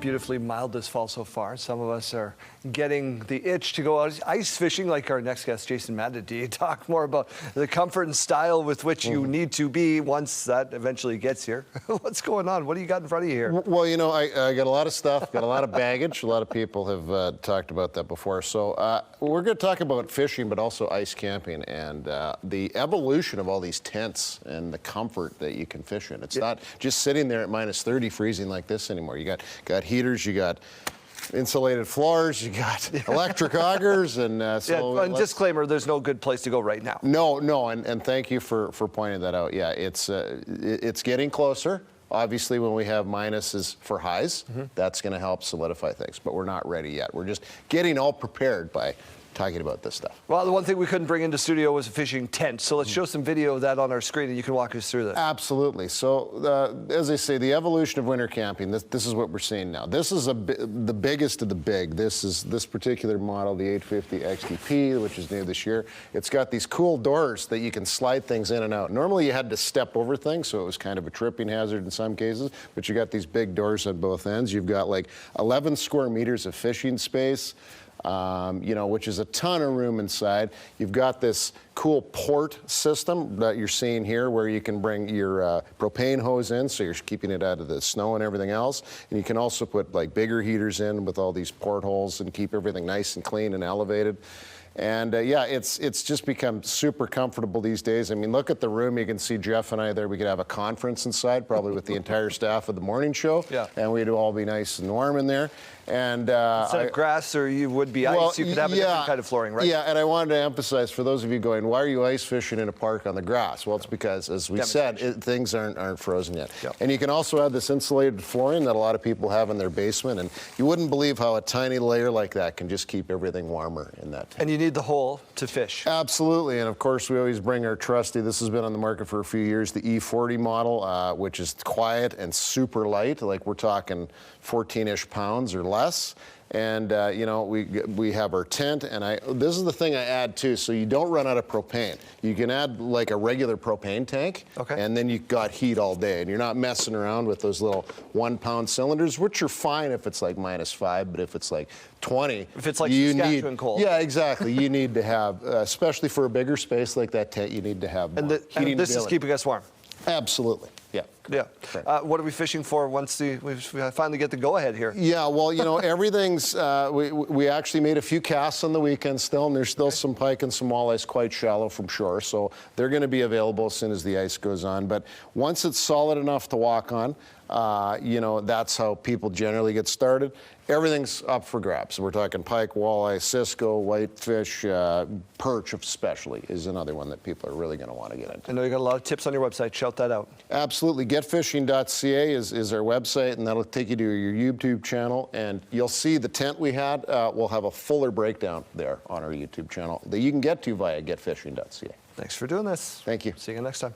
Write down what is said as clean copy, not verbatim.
beautifully mild this fall so far. Some of us are getting the itch to go out ice fishing, like our next guest, Jason Matity. Talk more about the comfort and style with which you need to be once that eventually gets here. What's going on? What do you got in front of you here? Well, you know, I got a lot of stuff, got a lot of baggage. A lot of people have talked about that before. So we're going to talk about fishing, but also ice camping and the evolution of all these tents and the comfort that you can fish in. It's not just sitting there at minus 30 freezing like this anymore. You got heaters, you got insulated floors, you got electric augers, and and disclaimer: there's no good place to go right now. No, and thank you for pointing that out. Yeah, it's getting closer. Obviously, when we have minuses for highs, that's going to help solidify things, but we're not ready yet. We're just getting all prepared by talking about this stuff. Well, the one thing we couldn't bring into studio was a fishing tent, so let's show some video of that on our screen, and you can walk us through that. Absolutely. So, as I say, the evolution of winter camping, this is what we're seeing now. This is the biggest of the big. This is this particular model, the 850 XTP, which is new this year. It's got these cool doors that you can slide things in and out. Normally, you had to step over things, so it was kind of a tripping hazard in some cases, but you got these big doors on both ends. You've got like 11 square meters of fishing space. You know, which is a ton of room inside. You've got this cool port system that you're seeing here where you can bring your propane hose in, so you're keeping it out of the snow and everything else. And you can also put like bigger heaters in with all these portholes and keep everything nice and clean and elevated. And yeah, it's just become super comfortable these days. I mean, look at the room. You can see Jeff and I there. We could have a conference inside, probably with the entire staff of the morning show. Yeah. And we'd all be nice and warm in there. And instead of grass or you would be ice, you could have a different kind of flooring, right? Yeah, and I wanted to emphasize for those of you going, why are you ice fishing in a park on the grass? Well, it's because, as we said, things aren't frozen yet. Yep. And you can also add this insulated flooring that a lot of people have in their basement, and you wouldn't believe how a tiny layer like that can just keep everything warmer in that tent. And you need the hole to fish. Absolutely, and of course we always bring our trusty, this has been on the market for a few years, the E40 model, which is quiet and super light, like we're talking 14-ish pounds or less. And you know, we have our tent, and this is the thing I add too, so you don't run out of propane. You can add like a regular propane tank, and then you got heat all day, and you're not messing around with those little 1-pound cylinders, which are fine if it's like -5, but if it's like 20, if it's like Saskatchewan cold. Yeah, exactly. You need to have, especially for a bigger space like that tent, you need to have more heating. And this is keeping us warm. Absolutely. Yeah. Yeah. What are we fishing for once we finally get the go-ahead here? Yeah, well, you know, everything's, we actually made a few casts on the weekend still, and there's still some pike and some walleyes quite shallow from shore, so they're going to be available as soon as the ice goes on. But once it's solid enough to walk on, you know, that's how people generally get started. Everything's up for grabs. We're talking pike, walleye, cisco, whitefish, perch especially is another one that people are really going to want to get into. I know you got a lot of tips on your website. Shout that out. Absolutely. Getfishing.ca is our website, and that'll take you to your YouTube channel, and you'll see the tent we had. We'll have a fuller breakdown there on our YouTube channel that you can get to via getfishing.ca. Thanks for doing this. Thank you. See you next time.